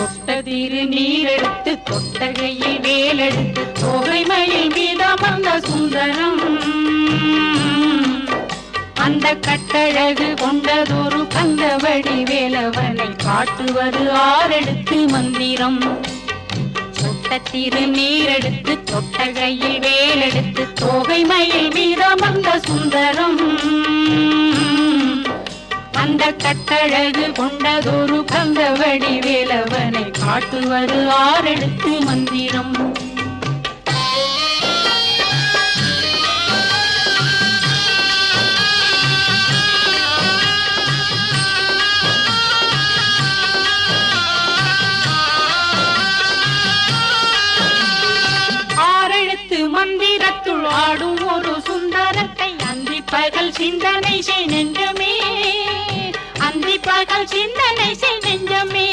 தொட்டதிரு நீரெடுத்து தொட்டகையில் வேலெடுத்து தோகை மயில் மீதமர்ந்த சுந்தரம் அந்த கட்டழகு கொண்டதொரு கந்தவடி வேலவனை காட்டுவது ஆரெடுத்து மந்திரம் தொட்டதிரு நீரெடுத்து தொட்டகையில் வேலெடுத்து தோகை மயில் மீதமர்ந்த சுந்தரம் அந்த கட்டழகு கொண்டதொரு கந்தவடி வேலவனை காட்டுவது ஆரெடுத்து மந்திரம் ஆரெழுத்து மந்திரத்துள் ஆடும் ஒரு சுந்தரத்தை அந்தி பகல் சிந்தனை செய் நெஞ்சமே அந்தி பகல் சிந்தனை செய் நெஞ்சமே